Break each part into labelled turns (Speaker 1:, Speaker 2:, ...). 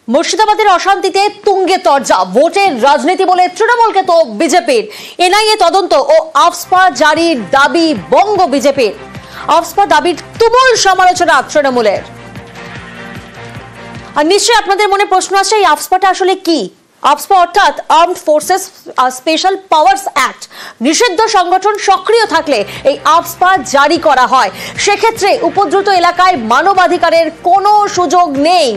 Speaker 1: মুর্শিদাবাদের অশান্তিতে তুঙ্গে তরজা, ভোটের রাজনীতি বলে তৃণমূলকে তো বিজেপির। এনআইএ তদন্ত ও আফস্পা জারির দাবি বঙ্গ বিজেপির। আফস্পা দাবির তুমুল সমালোচনা তৃণমূলের। আর নিশ্চয়ই আপনাদের মনে প্রশ্ন আসছে, এই আফস্পাটা আসলে কি? আফস্পা অর্থাৎ armed forces special powers act. নিষিদ্ধ সংগঠন সক্রিয় থাকলে এই আফস্পা জারি করা হয়। সেক্ষেত্রে উপদ্রুত এলাকায় মানবাধিকারের কোনো সুযোগ নেই।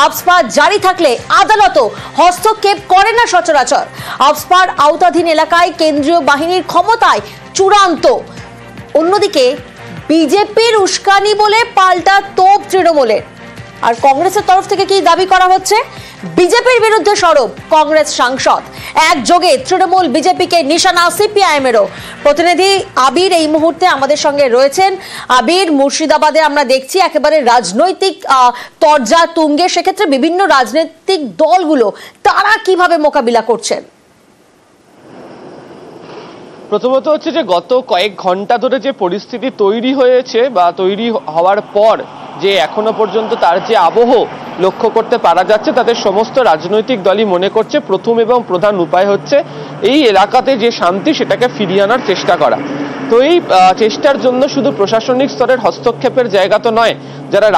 Speaker 1: আফস্পা জারি থাকলে আদালতও হস্তক্ষেপ করে না সচরাচর। আফস্পার আওতাধীন এলাকায় কেন্দ্রীয় বাহিনীর ক্ষমতায় চূড়ান্ত। অন্যদিকে বিজেপির উস্কানি বলে পাল্টা তোপ তৃণমূলের। আর কংগ্রেসের তরফ থেকে কি দাবি করা হচ্ছে? বিজেপির বিরুদ্ধে সরব কংগ্রেস সাংসদ। একযোগে তৃণমূল বিজেপিকে নিশানা সিপিআইএমেরও। প্রতিনিধি আবির এই মুহূর্তে আমাদের সঙ্গে রয়েছেন। আবির, মুর্শিদাবাদে আমরা দেখছি একেবারে রাজনৈতিক তরজা তুঙ্গে। সেক্ষেত্রে বিভিন্ন রাজনৈতিক দলগুলো তারা কিভাবে মোকাবিলা করছেন?
Speaker 2: প্রথমত হচ্ছে যে গত কয়েক ঘন্টা ধরে যে পরিস্থিতি তৈরি হয়েছে বা তৈরি হওয়ার পর যে এখনো পর্যন্ত তার যে আবহ লক্ষ্য করতে পারা যাচ্ছে, তাদের সমস্ত রাজনৈতিক দলই মনে করছে প্রথম এবং প্রধান উপায় হচ্ছে এই এলাকাতে যে শান্তি সেটাকে ফিরিয়ে আনার চেষ্টা করা। তো এই চেষ্টার জন্য শুধু প্রশাসনিক স্তরের হস্তক্ষেপের জায়গা তো নয়, যারা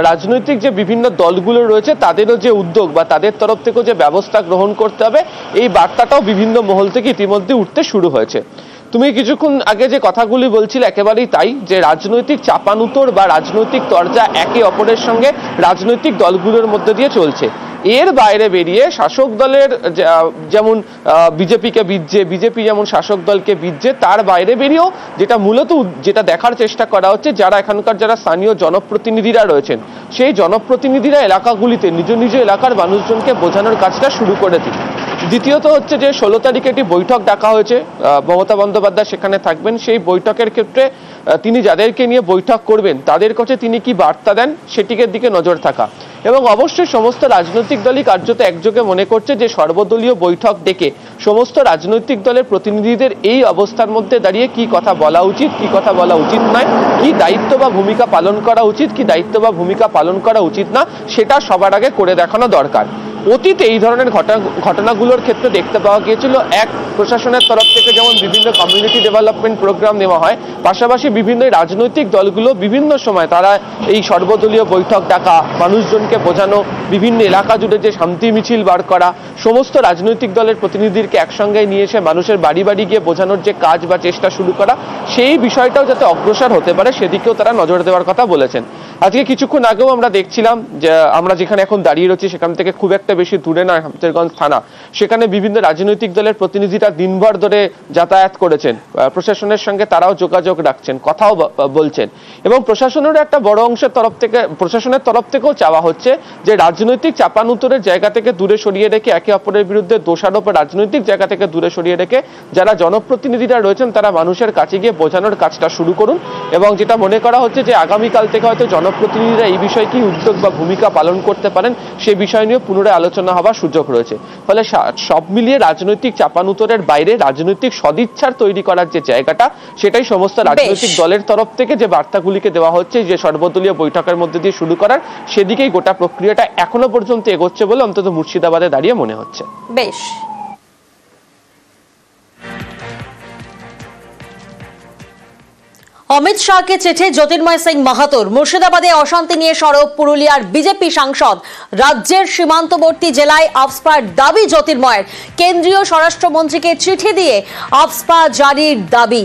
Speaker 2: রাজনৈতিক যে বিভিন্ন দলগুলো রয়েছে তাদেরও যে উদ্যোগ বা তাদের তরফ থেকেও যে ব্যবস্থা গ্রহণ করতে হবে, এই বার্তাটাও বিভিন্ন মহল থেকে ইতিমধ্যে উঠতে শুরু হয়েছে। তুমি কিছুক্ষণ আগে যে কথাগুলি বলছিলে একেবারেই তাই, যে রাজনৈতিক চাপানুতোর বা রাজনৈতিক তরজা একে অপরের সঙ্গে রাজনৈতিক দলগুলোর মধ্যে দিয়ে চলছে। এর বাইরে বেরিয়ে শাসক দলের যেমন বিজেপিকে বিজছে, বিজেপি যেমন শাসক দলকে বিজছে, তার বাইরে বেরিয়েও যেটা দেখার চেষ্টা করা হচ্ছে, যারা এখানকার যারা স্থানীয় জনপ্রতিনিধিরা রয়েছেন, সেই জনপ্রতিনিধিরা এলাকাগুলিতে নিজ নিজ এলাকার মানুষজনকে বোঝানোর কাজটা শুরু করে দিন। দ্বিতীয়ত হচ্ছে যে 16 তারিখে একটি বৈঠক ডাকা হয়েছে, মমতা বন্দ্যোপাধ্যায় সেখানে থাকবেন। সেই বৈঠকের ক্ষেত্রে তিনি যাদেরকে নিয়ে বৈঠক করবেন তাদের কাছে তিনি কি বার্তা দেন সেটিকের দিকে নজর থাকা। এবং অবশ্যই সমস্ত রাজনৈতিক দলই কার্যত একযোগে মনে করছে যে সর্বদলীয় বৈঠক ডেকে সমস্ত রাজনৈতিক দলের প্রতিনিধিদের এই অবস্থার মধ্যে দাঁড়িয়ে কি কথা বলা উচিত, কি কথা বলা উচিত নয়, কি দায়িত্ব বা ভূমিকা পালন করা উচিত, কি দায়িত্ব বা ভূমিকা পালন করা উচিত না, সেটা সবার আগে করে দেখানো দরকার। অতীতে এই ধরনের ঘটনাগুলোর ক্ষেত্রে দেখতে পাওয়া গিয়েছিল, এক প্রশাসনের তরফ থেকে যেমন বিভিন্ন কমিউনিটি ডেভেলপমেন্ট প্রোগ্রাম নেওয়া হয়, পাশাপাশি বিভিন্ন রাজনৈতিক দলগুলো বিভিন্ন সময় তারা এই সর্বদলীয় বৈঠক ডাকা, মানুষজনকে বোঝানো, বিভিন্ন এলাকা জুড়ে যে শান্তি মিছিল বার করা, সমস্ত রাজনৈতিক দলের প্রতিনিধিদেরকে একসঙ্গে নিয়ে এসে মানুষের বাড়ি বাড়ি গিয়ে বোঝানোর যে কাজ বা চেষ্টা শুরু করা, সেই বিষয়টাও যাতে অগ্রসর হতে পারে সেদিকেও তারা নজর দেওয়ার কথা বলেছেন। আজকে কিছুক্ষণ আগেও আমরা দেখছিলাম যে আমরা যেখানে এখন দাঁড়িয়ে রয়েছি সেখান থেকে খুব একটা বেশি দূরে নয় হামচেরগঞ্জ থানা, সেখানে বিভিন্ন রাজনৈতিক দলের প্রতিনিধিরা দিনভর ধরে যাতায়াত করেছেন, প্রশাসনের সঙ্গে তারাও যোগাযোগ রাখছেন, কথাও বলছেন। এবং প্রশাসনের একটা বড় অংশের তরফ থেকে, প্রশাসনের তরফ থেকেও চাওয়া হচ্ছে যে রাজনৈতিক চাপানুতরের জায়গা থেকে দূরে সরিয়ে রেখে, একে অপরের বিরুদ্ধে দোষারোপ রাজনৈতিক জায়গা থেকে দূরে সরিয়ে রেখে যারা জনপ্রতিনিধিরা রয়েছেন তারা মানুষের কাছে গিয়ে বোঝানোর কাজটা শুরু করুন। এবং যেটা মনে করা হচ্ছে যে আগামীকাল থেকে হয়তো জনপ্রতিনিধিরা এই বিষয়ে কি উদ্যোগ বা ভূমিকা পালন করতে পারেন সে বিষয় নিয়ে পুনরায় আলোচনা হওয়ার সুযোগ রয়েছে। ফলে সব মিলিয়ে রাজনৈতিক চাপানুতরের বাইরে রাজনৈতিক সদিচ্ছার তৈরি করার যে জায়গাটা, সেটাই সমস্ত রাজনৈতিক দলের তরফ থেকে যে বার্তাগুলিকে দেওয়া হচ্ছে যে সর্বদলীয় বৈঠকের মধ্যে দিয়ে শুরু করার, সেদিকেই গোটা প্রক্রিয়াটা এখনো পর্যন্ত এগোচ্ছে বলে অন্তত মুর্শিদাবাদে দাঁড়িয়ে মনে হচ্ছে।
Speaker 1: বেশ, অমিত শাহকে চিঠি জ্যোতির্ময় সিং মাহাতোর। মুর্শিদাবাদে অশান্তি নিয়ে সরব পুরুলিয়ার বিজেপি সাংসদ। রাজ্যের সীমান্তবর্তী জেলায় আফস্পার দাবি জ্যোতির্ময়ের। কেন্দ্রীয় স্বরাষ্ট্রমন্ত্রীকে চিঠি দিয়ে আফস্পা জারির দাবি।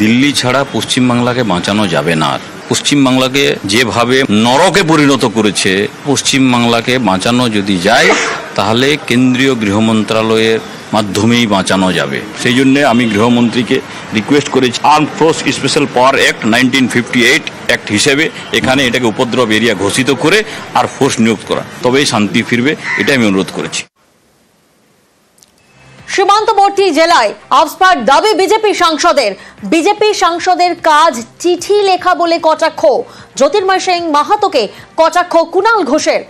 Speaker 3: দিল্লি ছাড়া পশ্চিমবাংলাকে বাঁচানো যাবে না। পশ্চিমবাংলাকে যেভাবে নরকে পরিণত করেছে, পশ্চিমবাংলাকে বাঁচানো যদি যায় তাহলে কেন্দ্রীয় গৃহ মন্ত্রণালয়ের মাধ্যমেই বাঁচানো যাবে। সেই জন্য আমি গৃহমন্ত্রীকে রিকোয়েস্ট করেছি আর্ম ফোর্স স্পেশাল পাওয়ার অ্যাক্ট 1958 অ্যাক্ট হিসেবে এখানে এটাকে উপদ্রব এরিয়া ঘোষিত করে আর ফোর্স নিয়োগ করা, তবেই শান্তি ফিরবে, এটা আমি অনুরোধ করেছি।
Speaker 1: সীমান্তবর্তী জেলায় আফস্পার দাবি বিজেপি সাংসদের। বিজেপি সাংসদের কাজ চিঠি লেখা বলে কটাক্ষ জ্যোতির্ময় সিং মাহাতোকে। কটাক্ষ কুণাল ঘোষের।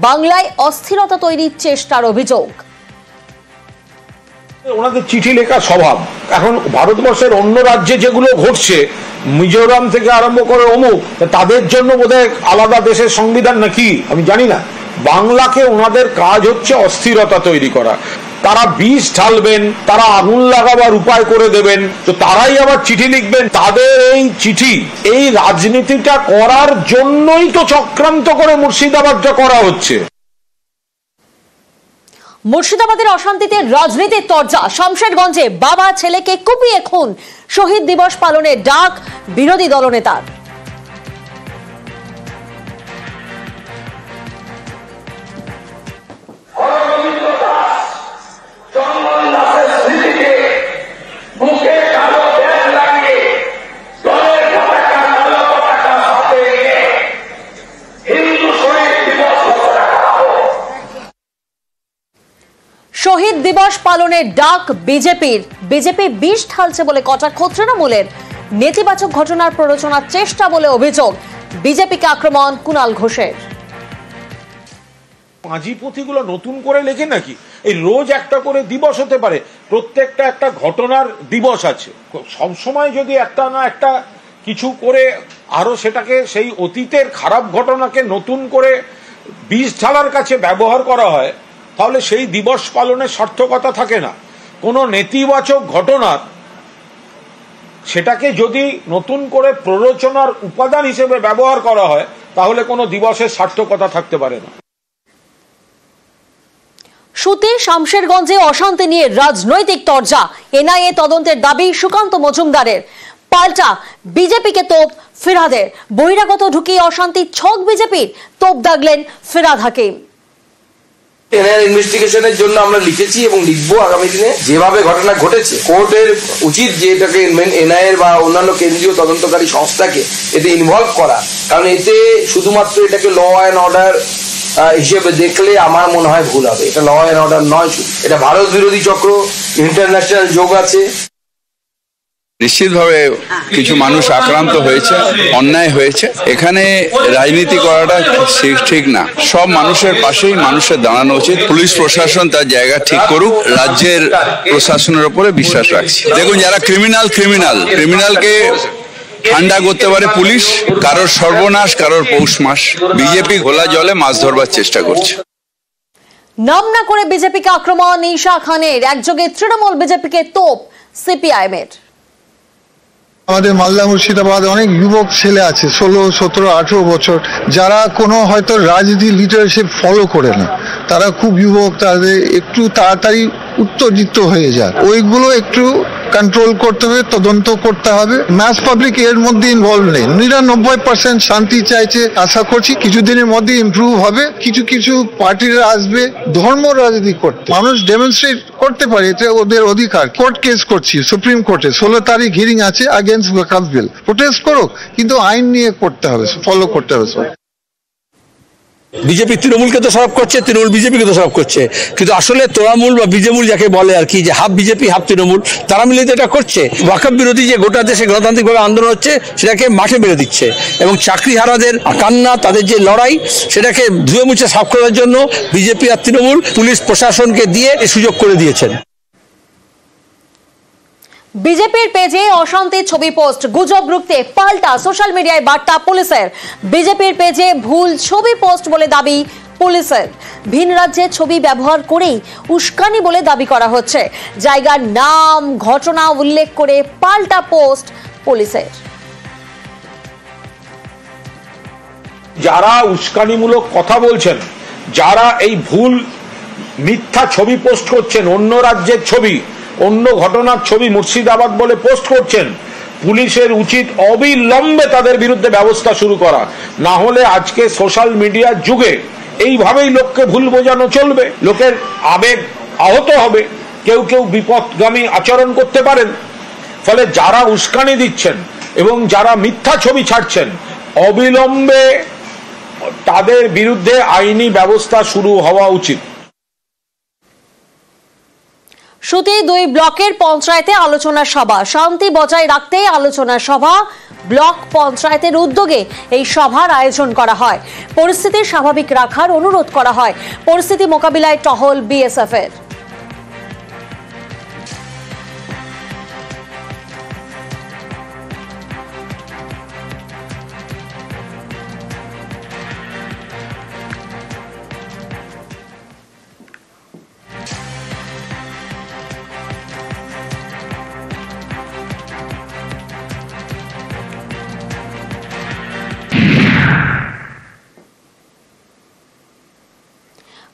Speaker 1: বাংলায় অস্থিরতা তৈরির চেষ্টার অভিযোগ।
Speaker 4: ওনাদের চিঠি লেখা স্বভাব। এখন ভারতবর্ষের অন্য রাজ্যে যেগুলো ঘটছে, মিজোরাম থেকে আরম্ভ করে অমুক, তাদের জন্য বোধহয় আলাদা দেশের সংবিধান নাকি আমি জানি না। বাংলাকে ওনাদের কাজ হচ্ছে অস্থিরতা তৈরি করা। তারা বিষ ঢালবেন, তারা আগুন লাগাবার উপায় করে দেবেন, তো তারাই আবার চিঠি লিখবেন। তাদের এই চিঠি, এই রাজনীতিটা করার জন্যই তো চক্রান্ত করে মুর্শিদাবাদটা করা হচ্ছে।
Speaker 1: মুর্শিদাবাদের অশান্তিতে রাজনীতির তরজা। শামশেরগঞ্জে বাবা ছেলেকে কুপিয়ে খুন, শহীদ দিবস পালনের ডাক বিরোধী দলনেতার। শহীদ দিবস পালনের ডাক বিজেপির। বিজেপি বিষ ঢালছে বলে কটাক্ষ তৃণমূলের। নেতিবাচক ঘটনার প্ররোচনার চেষ্টা বলে অভিযোগ। বিজেপিকে আক্রমণ কুণাল ঘোষের।
Speaker 4: পাঁজি পুঁথিগুলো নতুন করে লেখে নাকি? এই রোজ একটা করে দিবস হতে পারে, প্রত্যেকটা একটা ঘটনার দিবস আছে। সবসময় যদি একটা না একটা কিছু করে আরো সেটাকে সেই অতীতের খারাপ ঘটনাকে নতুন করে বিষ ঢালার কাছে ব্যবহার করা হয়, তাহলে সেই দিবস পালনের সার্থকতা থাকে না। কোনো নেতিবাচক ঘটনার সেটাকে যদি নতুন করে প্ররোচনার উপাদান হিসেবে ব্যবহার করা হয়, তাহলে কোনো দিবসের সার্থকতা থাকতে পারে না।
Speaker 1: সুতে শামশেরগঞ্জে অশান্তি নিয়ে রাজনৈতিক তরজা। এনআইএ তদন্তের দাবি সুকান্ত মজুমদারের। পাল্টা বিজেপিকে তোপ ফিরহাদের। বহিরাগত ঢুকিয়ে অশান্তির ছক বিজেপির, তোপ দাগলেন ফিরহাদ হাকিম।
Speaker 5: এনআইএর ইনভেস্টিগেশনের জন্য আমরা লিখেছি এবং লিখবো আগামী দিনে। যেভাবে ঘটনা ঘটেছে, কোর্টের উচিত যে এটাকে এনআইএর বা অন্যান্য কেন্দ্রীয় তদন্তকারী সংস্থাকে এতে ইনভলভ করা, কারণ এতে শুধুমাত্র এটাকে ল অ্যান্ড অর্ডার হিসেবে দেখলে আমার মনে হয় ভুল হবে। এটা ল অ্যান্ড অর্ডার নয়, এটা ভারত বিরোধী চক্র, ইন্টারন্যাশনাল যোগ আছে।
Speaker 6: নিশ্চিতভাবে কিছু মানুষ আক্রান্ত হয়েছে, অন্যায় হয়েছে। এখানে রাজনীতি করাটা ঠিক না। সব মানুষের পাশেই মানুষের দাঁড়ানো উচিত। পুলিশ প্রশাসন তার জায়গা ঠিক করুক। রাজ্যের প্রশাসনের উপরে বিশ্বাস রাখছি। দেখুন, যারা ক্রিমিনালকে ঠান্ডা করতে পারে পুলিশ। কারোর সর্বনাশ, কারোর পৌষ মাস। বিজেপি ঘোলা জলে মাছ ধরবার চেষ্টা করছে।
Speaker 1: নাম না করে বিজেপিকে আক্রমণ ঈশা খানের। একযোগে তৃণমূল বিজেপিকে তোপ সিপিআইএম এর।
Speaker 7: আমাদের মালদা মুর্শিদাবাদ অনেক যুবক ছেলে আছে, 16, 17, 18 বছর, যারা কোনো হয়তো রাজনীতি লিডারশিপ ফলো করে না। তারা খুব যুবক, তাদের একটু তাড়াতাড়ি উত্তেজিত হয়ে যায়। ওইগুলো একটু কন্ট্রোল করতে হবে, তদন্ত করতে হবে। ম্যাস পাবলিক এর মধ্যে ইনভলভ নেই। 99% শান্তি চাইছে। আশা করছি কিছুদিনের মধ্যে ইমপ্রুভ হবে। কিছু কিছু পার্টিরা আসবে ধর্ম রাজনীতি করতে। মানুষ ডেমনস্ট্রেট করতে পারে, এটা ওদের অধিকার। কোর্ট কেস করছি সুপ্রিম কোর্টে, 16 তারিখ হিয়ারিং আছে আগেন্স্ট ওয়াকফ বিল। প্রোটেস্ট করুক, কিন্তু আইন নিয়ে করতে হবে, ফলো করতে হবে।
Speaker 8: বিজেপি তৃণমূলকে দোষারোপ করছে, তৃণমূল বিজেপিকে দোষারোপ করছে, কিন্তু আসলে তোড়ামূল বা বিজেমূল যাকে বলে আর কি, যে হাফ বিজেপি হাফ তৃণমূল, তারা মিলিত এটা করছে। ওয়াকফ বিরোধী যে গোটা দেশে গণতান্ত্রিকভাবে আন্দোলন হচ্ছে, সেটাকে মাঠে বেড়ে দিচ্ছে এবং চাকরিহারাদের কান্না, তাদের যে লড়াই, সেটাকে ধুয়ে মুছে সাফ করার জন্য বিজেপি আর তৃণমূল পুলিশ প্রশাসনকে দিয়ে সুযোগ করে দিয়েছেন।
Speaker 1: বিজেপির পেজে অশান্তির ছবি পোস্ট, গুজব রুখতে পাল্টা সোশ্যাল মিডিয়ায় বার্তা পুলিশের। বিজেপির পেজে ভুল ছবি পোস্ট বলে দাবি পুলিশের। ভিন রাজ্যের ছবি ব্যবহার করেই উস্কানি বলে দাবি করা হচ্ছে। জায়গার নাম, ঘটনা উল্লেখ করে পাল্টা পোস্ট পুলিশের।
Speaker 4: যারা উস্কানিমূলক কথা বলছেন, যারা এই ভুল মিথ্যা ছবি পোস্ট করছেন, অন্য রাজ্যের ছবি, অন্য ঘটনার ছবি মুর্শিদাবাদ বলে পোস্ট করছেন, পুলিশের উচিত অবিলম্বে তাদের বিরুদ্ধে ব্যবস্থা শুরু করা। না হলে আজকে সোশ্যাল মিডিয়ার যুগে এইভাবেই লোককে ভুল বোঝানো চলবে। লোকের আবেগ আহত হবে, কেউ কেউ বিপদগামী আচরণ করতে পারেন। ফলে যারা উস্কানি দিচ্ছেন এবং যারা মিথ্যা ছবি ছাড়ছেন, অবিলম্বে তাদের বিরুদ্ধে আইনি ব্যবস্থা শুরু হওয়া উচিত।
Speaker 1: সুতি 2 ব্লকের পঞ্চায়েতে আলোচনা সভা। শান্তি বজায় রাখতে আলোচনা সভা। ব্লক পঞ্চায়েতের উদ্যোগে এই সভার আয়োজন করা হয়। পরিস্থিতি স্বাভাবিক রাখার অনুরোধ করা হয়। পরিস্থিতি মোকাবিলায় টহল বিএসএফ এর।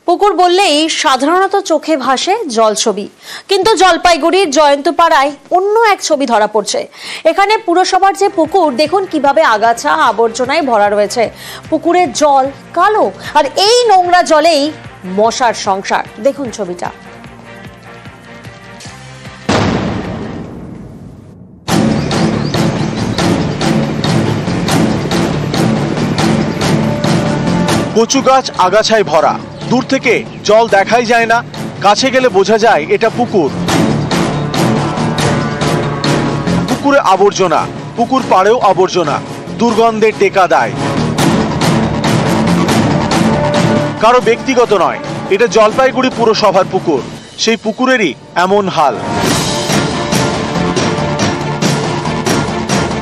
Speaker 1: পুকুর বললেই সাধারণত চোখে ভাসে জল ছবি, কিন্তু জলপাইগুড়ির জয়ন্তপাড়ায় অন্য এক ছবি ধরা পড়ছে। এখানে পুরসভার যে পুকুর, দেখুন কিভাবে আগাছা আবর্জনায় ভরা রয়েছে। পুকুরের জল কালো, আর এই নোংরা জলেই মশার সংসার। দেখুন ছবিটা।
Speaker 9: কচু গাছ আগাছায় ভরা, দূর থেকে জল দেখাই যায় না, কাছে গেলে বোঝা যায় এটা পুকুর। পুকুরে আবর্জনা, পুকুর পাড়েও আবর্জনা, দুর্গন্ধে টেকা দেয়। কারো ব্যক্তিগত নয়, এটা জলপাইগুড়ি পুরসভার পুকুর। সেই পুকুরেরই এমন হাল।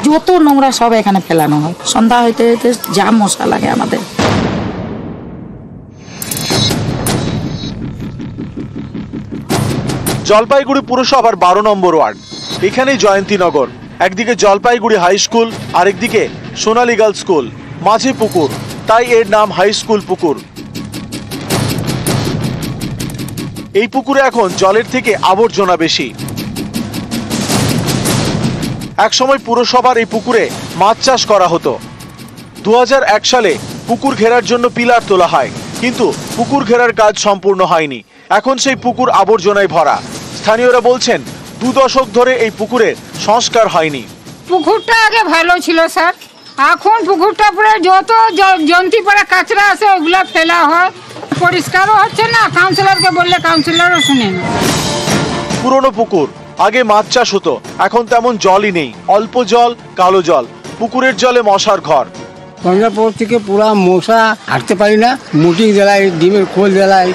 Speaker 10: যত নোংরা সব এখানে ফেলানো হয়, সন্ধ্যা হইতে হইতে যা মশা লাগে আমাদের।
Speaker 9: জলপাইগুড়ি পুরসভার 12 নম্বর ওয়ার্ড, এখানেই জয়ন্তীনগর। একদিকে জলপাইগুড়ি হাই স্কুল, আরেকদিকে সোনালী গার্লস স্কুল, মাঝে পুকুর, তাই এর নাম হাই স্কুল পুকুর। এই পুকুরে এখন জলের থেকে আবর্জনা বেশি। একসময় পুরসভার এই পুকুরে মাছ চাষ করা হতো। 2001 সালে পুকুর ঘেরার জন্য পিলার তোলা হয়, কিন্তু পুকুর ঘেরার কাজ সম্পূর্ণ হয়নি। এখন সেই পুকুর আবর্জনায় ভরা। স্থানীয়রা বলছেন 2 দশক ধরে এই পুকুরের সংস্কার হয়নি।
Speaker 11: পুকুরটা আগে ভালো ছিল স্যার, এখন পুকুরটা পুরো যত জন্তি পড়া কাঁচরা আছে ওগুলা ফেলা হয়, পরিষ্কারও হচ্ছে না। কাউন্সিলরকে বললে কাউন্সিলরও শুনে না।
Speaker 9: পুরনো পুকুর, আগে মাছ চাষ হতো, এখন তেমন জলই নেই। অল্প জল, কালো জল, পুকুরের জলে মশার ঘর।
Speaker 12: সন্ধ্যার পর থেকে পুরা মশা হাঁটতে পারি না, মুটিং জ্বালাই, ডিমের খোল জ্বালাই,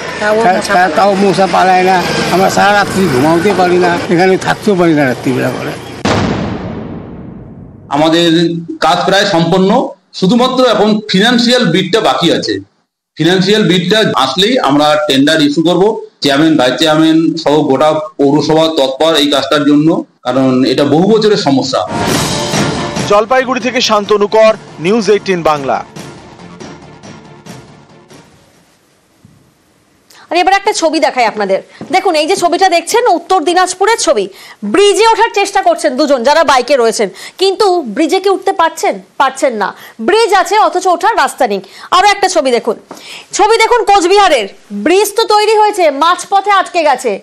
Speaker 12: তাও মশা পালায় না। আমরা সারা রাত্রি ঘুমাতে পারি না, এখানে থাকতেও পারি না রাত্রিবেলা করে।
Speaker 13: আমাদের কাজ প্রায় সম্পন্ন, শুধুমাত্র এখন ফিনান্সিয়াল বিটটা বাকি আছে। ফিনান্সিয়াল বিটটা আসলেই আমরা টেন্ডার ইস্যু করব। চেয়ারম্যান, ভাইস চেয়ারম্যান সহ গোটা পৌরসভা তৎপর এই কাজটার জন্য, কারণ এটা বহু বছরের সমস্যা।
Speaker 9: জলপাইগুড়ি থেকে শান্তনু কর, নিউজ 18 বাংলা।
Speaker 1: আর এবার একটা ছবি দেখাই আপনাদের। দেখুন এই যে ছবিটা দেখছেন, উত্তর দিনাজপুরের ছবি। ব্রিজে ওঠার চেষ্টা করছেন দুজন যারা বাইকে রয়েছেন, কিন্তু ব্রিজে কি উঠতে পারছেন না। ব্রিজ আছে অথচ ওঠার রাস্তা নেই। আরো একটা ছবি দেখুন, কোচবিহারের ব্রিজ তো তৈরি হয়েছে, মাঝপথে আটকে গেছে।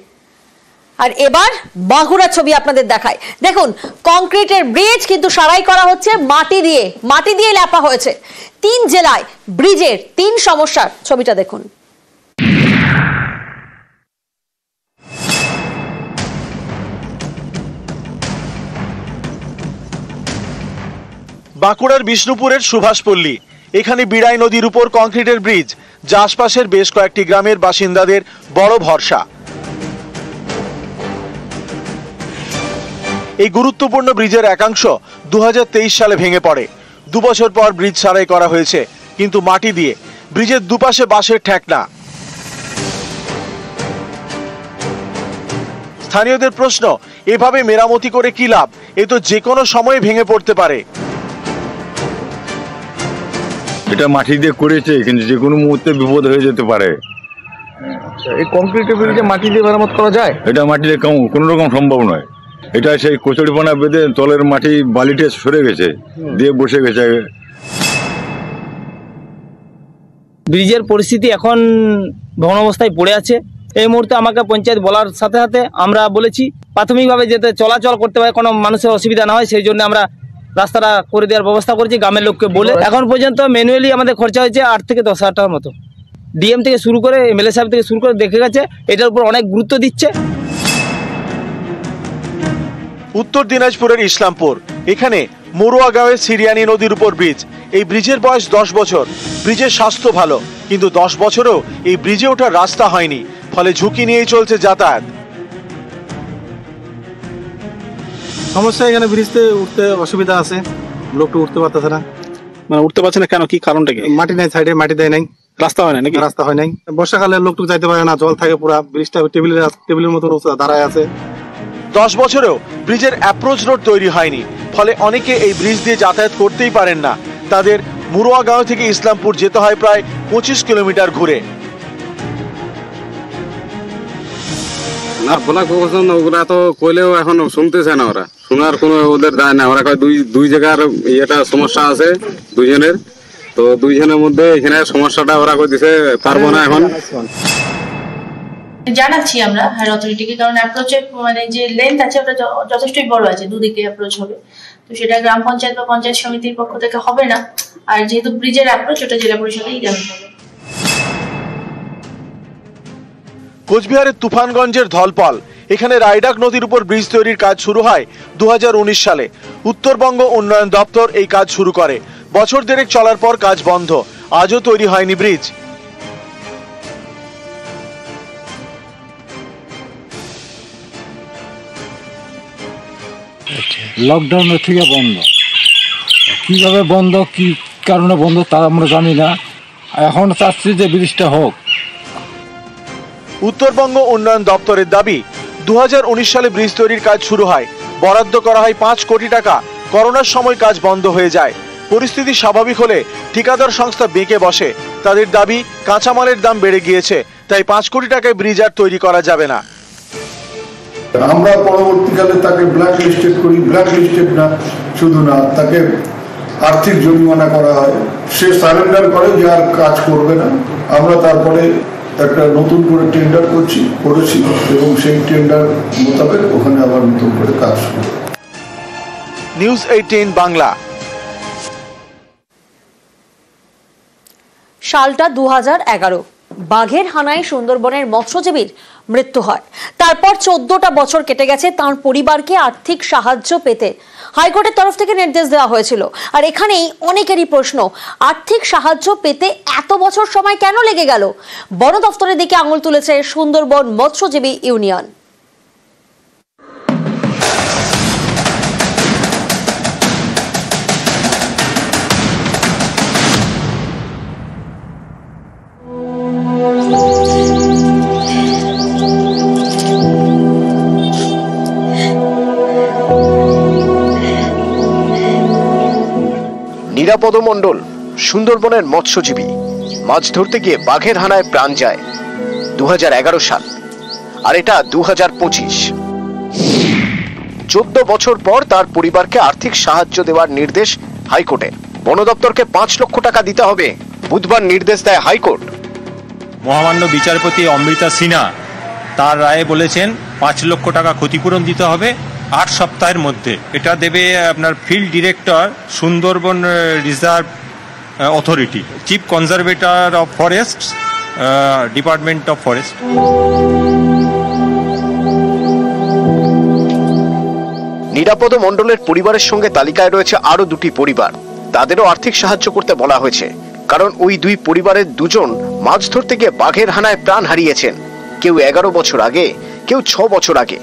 Speaker 1: আর এবার বাঁকুড়ার ছবি আপনাদের দেখায়। দেখুন কংক্রিটের ব্রিজ, কিন্তু সারাই করা হচ্ছে মাটি দিয়ে লেপা হয়েছে। 3 জেলায় ব্রিজের 3 সমস্যার ছবিটা দেখুন।
Speaker 9: বাঁকুড়ার বিষ্ণুপুরের সুভাষপল্লী, এখানে বিড়াই নদীর উপর কংক্রিটের ব্রিজ, যা আশপাশের বেশ কয়েকটি গ্রামের বাসিন্দাদের বড় ভরসা। এই গুরুত্বপূর্ণ ব্রিজের একাংশ 2023 সালে ভেঙে পড়ে। 2 বছর পর ব্রিজ সারাই করা হয়েছে, কিন্তু মাটি দিয়ে। ব্রিজের দুপাশে বাঁশের ঠেকনা। স্থানীয়দের প্রশ্ন, এভাবে মেরামতি করে কি লাভ? এ তো যে কোনো সময় ভেঙে পড়তে পারে।
Speaker 14: এটা মাটি দিয়ে করেছে, কিন্তু যে কোনো মুহূর্তে বিপদ হয়ে যেতে পারে।
Speaker 15: এই কংক্রিটের ব্রিজে মাটি দিয়ে মেরামত করা যায়?
Speaker 14: এটা মাটি দিয়ে কোনো রকম সম্ভব নয়। এটা সেই কচুরিপানা বেঁধে তলের মাটি বালিতে সরে গেছে, দিয়ে বসে গেছে।
Speaker 16: ব্রিজের পরিস্থিতি এখন ভগ্ন অবস্থায় পড়ে আছে। এই মুহূর্তে আমাকে পঞ্চায়েত বলার সাথে সাথে আমরা বলেছি প্রাথমিকভাবে যাতে চলাচল করতে পারে, কোনো মানুষের অসুবিধা না হয়, সেই জন্য আমরা রাস্তাটা করে দেওয়ার ব্যবস্থা করেছি গ্রামের লোককে বলে। এখন পর্যন্ত ম্যানুয়ালি আমাদের খরচা হয়েছে 8 থেকে 10 হাজার টাকার মতো। ডিএম থেকে শুরু করে এমএলএ সাহেব থেকে শুরু করে দেখে গেছে, এটার উপর অনেক গুরুত্ব দিচ্ছে।
Speaker 9: উত্তর দিনাজপুরের ইসলামপুর, এখানে মরুয়া গাঁওয়ে সিরিয়ানি নদীর উপর ব্রিজ। এই ব্রিজের বয়স 10 বছর। ব্রিজের স্বাস্থ্য ভালো, কিন্তু 10 বছরেও এই ব্রিজে ওঠার রাস্তা হয়নি, ফলে ঝুঁকি নিয়েই চলছে যাতায়াত।
Speaker 15: সমস্যা এখানে ব্রিজতে উঠতে অসুবিধা আছে, লোকটা উঠতে পারতেছে না।
Speaker 17: মানে উঠতে পারছে না কেন? কি কারণটা কি?
Speaker 15: মাটি নাই, সাইডে মাটি দেয় নাই,
Speaker 17: রাস্তা হয় না নাকি?
Speaker 15: রাস্তা হয় নাই। বর্ষাকালে লোকটুকু যাইতে পারে না, জল থাকে পুরা। ব্রিজটা টেবিলের মতো দাঁড়ায় আছে।
Speaker 9: 10 বছরেও ব্রিজের অ্যাপ্রোচ রোড তৈরি হয়নি, ফলে অনেকে এই ব্রিজ দিয়ে যাতায়াত করতেই পারেন না। তাদের মুরুয়া গাঁও থেকে ইসলামপুর যেতে হয় প্রায় 25 কিলোমিটার ঘুরে।
Speaker 18: না ব্লক প্রশাসন ওগুলা তো কইলেও এখন শুনতেছে না, ওরা শোনার কোনো ওদের দায় না। ওরা কয় দুই জায়গার ইয়েটা সমস্যা আছে দুইজনের, তো দুইজনের মধ্যে এখানে সমস্যাটা ওরা কই দিছে পারবো না এখন।
Speaker 19: জানাচ্ছি আমরা হায়ার অথরিটিকে, কারণ অ্যাপ্রোচের মানে যে লেন্থ আছে ওটা যথেষ্টই বড় আছে, দুদিকে অ্যাপ্রোচ হবে, তো সেটা গ্রাম পঞ্চায়েত বা পঞ্চায়েত সমিতির পক্ষ থেকে হবে না। আর যেহেতু ব্রিজের অ্যাপ্রোচ ওটা জেলা পরিষদেই জানাতে হবে।
Speaker 9: কোচবিহারের তুফানগঞ্জের ধলপল, এখানে রায়ডাক নদীর উপর ব্রিজ তৈরির কাজ শুরু হয় 2019 সালে। উত্তরবঙ্গ উন্নয়ন দপ্তর এই কাজ শুরু করে। বছর দেড়েক চলার পর কাজ বন্ধ, আজও তৈরি হয়নি ব্রিজ।
Speaker 20: লকডাউনের থেকে বন্ধ, কিভাবে বন্ধ, কি কারণে বন্ধ তা আমরা জানি না। এখন চাচ্ছি যে ব্রিজটা হোক।
Speaker 9: উত্তরবঙ্গ উন্নয়ন দপ্তরের দাবি 2019 সালে ব্রিজ তৈরির কাজ শুরু হয়, বরাদ্দ করা হয় 5 কোটি টাকা। করোনার সময় কাজ বন্ধ হয়ে যায়। পরিস্থিতি স্বাভাবিক হলে ঠিকাদার সংস্থা বেঁকে বসে। তাদের দাবি কাঁচামালের দাম বেড়ে গিয়েছে, তাই 5 কোটি টাকায় ব্রিজ আর তৈরি করা যাবে না।
Speaker 21: আমরা পরবর্তীকালে তাকে ব্ল্যাক লিস্টেড করি, ব্ল্যাক লিস্টেড না শুধু না, তাকে আর্থিক জরিমানা করা হয়। সে সারেন্ডার করে যে আর কাজ করবে না। আমরা তারপরে একটা নতুন করে টেন্ডার করেছি এবং সেই টেন্ডার মোতাবেক ওখানে আবার নতুন করে কাজ শুরু।
Speaker 9: নিউজ 18 বাংলা।
Speaker 1: সালটা 2011। বাঘের হানায় সুন্দরবনের মৎস্যজীবীর মৃত্যু হয়। তারপর 14টা বছর কেটে গেছে তার পরিবারকে আর্থিক সাহায্য পেতে হাইকোর্টের তরফ থেকে নির্দেশ দেওয়া হয়েছিল। আর এখানেই অনেকেরই প্রশ্ন, আর্থিক সাহায্য পেতে এত বছর সময় কেন লেগে গেল? বন দফতরের দিকে আঙুল তুলেছে সুন্দরবন মৎস্যজীবী ইউনিয়ন।
Speaker 22: নিরাপদ মণ্ডল সুন্দরবনের মৎস্যজীবী, মাছ ধরতে গিয়ে বাঘের হানায় প্রাণ যায় 2011 সাল, আর এটা 2025। 14 বছর পর তার পরিবারকে আর্থিক সাহায্য দেওয়ার নির্দেশ হাইকোর্টের। বন দপ্তরকে 5 লক্ষ টাকা দিতে হবে, বুধবার নির্দেশ দেয় হাইকোর্ট।
Speaker 23: মহামান্য বিচারপতি অমৃতা সিনহা তার রায়ে বলেছেন 5 লক্ষ টাকা ক্ষতিপূরণ দিতে হবে 8 সপ্তাহের মধ্যে। এটা দেবে আপনার field director, Sundarban reserve authority, chief conservator of forest, department of forest.
Speaker 22: নিরাপদ মণ্ডলের পরিবারের সঙ্গে তালিকায় রয়েছে আরো 2টি পরিবার। তাদেরও আর্থিক সাহায্য করতে বলা হয়েছে, কারণ ওই 2 পরিবারের 2জন মাছ ধরতে গিয়ে বাঘের হানায় প্রাণ হারিয়েছেন। কেউ 11 বছর আগে, কেউ 6 বছর আগে।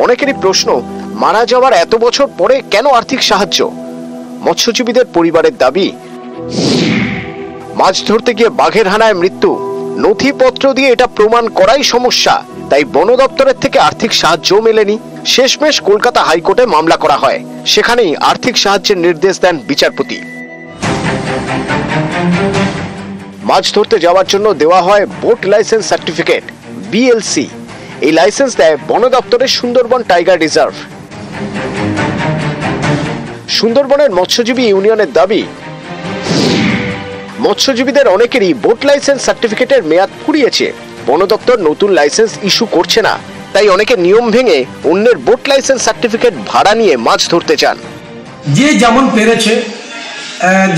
Speaker 22: অনেকেরই প্রশ্ন, মারা যাওয়ার এত বছর পরে কেন আর্থিক সাহায্য? মৎস্যজীবীদের পরিবারের দাবি, মাছ ধরতে গিয়ে বাঘের হানায় মৃত্যু, নথিপত্র দিয়ে এটা প্রমাণ করাই সমস্যা, তাই বন দপ্তরের থেকে আর্থিক সাহায্য মেলেনি। শেষমেশ কলকাতা হাইকোর্টে মামলা করা হয়, সেখানেই আর্থিক সাহায্যের নির্দেশ দেন বিচারপতি। মাছ ধরতে যাওয়ার জন্য দেওয়া হয় বোট লাইসেন্স সার্টিফিকেট, বিএলসি। এই লাইসেন্স দেয় বন দপ্তরের সুন্দরবন টাইগার রিজার্ভ। সুন্দরবনের মৎস্যজীবী ইউনিয়নের দাবি, মৎস্যজীবীদের অনেকেরই বোট লাইসেন্স সার্টিফিকেটের মেয়াদ ফুরিয়েছে। বন দপ্তর নতুন লাইসেন্স ইস্যু করছে না, তাই অনেকে নিয়ম ভেঙে অন্যের বোট লাইসেন্স সার্টিফিকেট ভাড়া নিয়ে মাছ ধরতে চান।
Speaker 24: যে যেমন পেরেছে,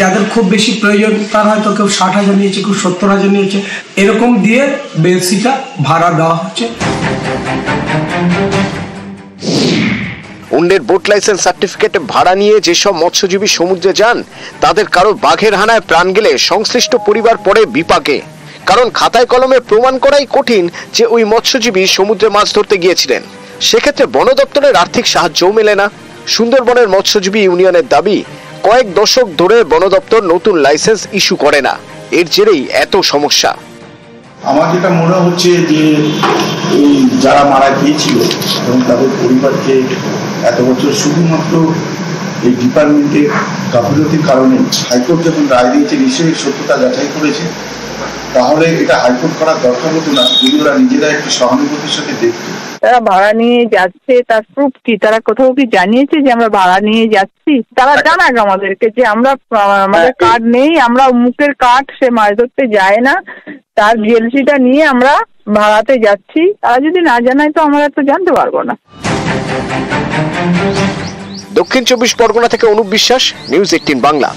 Speaker 24: যাদের খুব বেশি প্রয়োজন তার হয়তো কেউ 60,000 নিয়েছে, কেউ 70,000 নিয়েছে, এরকম দিয়ে বেলসিটা ভাড়া দেওয়া হচ্ছে।
Speaker 22: অন্যের বোট লাইসেন্স সার্টিফিকেট ভাড়া নিয়ে যেসব মৎস্যজীবী সমুদ্রে যান, তাদের কারো বাঘের হানায় প্রাণ গেলে সংশ্লিষ্ট পরিবার পড়ে বিপাকে। কারণ খাতায় কলমে প্রমাণ করাই কঠিন যে ওই মৎস্যজীবী সমুদ্রে মাছ ধরতে গিয়েছিলেন। সেক্ষেত্রে বন দপ্তরের আর্থিক সাহায্যও মেলে না। সুন্দরবনের মৎস্যজীবী ইউনিয়নের দাবি, কয়েক দশক ধরে বন দপ্তর নতুন লাইসেন্স ইস্যু করে না, এর জেরেই এত সমস্যা।
Speaker 21: আমার যেটা মনে হচ্ছে যে এই যারা মারা গিয়েছিল এবং তাদের পরিবারকে এত বছর শুধুমাত্র এই ডিপার্টমেন্টের গাফিলতির কারণে হাইকোর্ট যখন রায় দিয়েছে, নিশ্চয়ই সত্যতা যাচাই করেছে, তাহলে এটা হাইকোর্ট করার দরকার হতো না যদি ওরা নিজেরা একটু সহানুভূতির সাথে দেখত।
Speaker 2: তারা ভাড়া নিয়ে যাচ্ছে তার প্রুফ কি? তারা কোথাও কি জানিয়েছে যে আমরা ভাড়া নিয়ে যাচ্ছি? তারা জানাক আমাদেরকে যে আমরা আমাদের কার্ড নেই, আমরা মুখের কার্ড, সে মাছ ধরতে যায় না, তার জিএলসিটা নিয়ে আমরা ভাড়াতে যাচ্ছি। তারা যদি না জানায় তো আমরা তো জানতে পারবো না।
Speaker 22: দক্ষিণ 24 পরগনা থেকে অনুপ বিশ্বাস, নিউজ 18 বাংলা।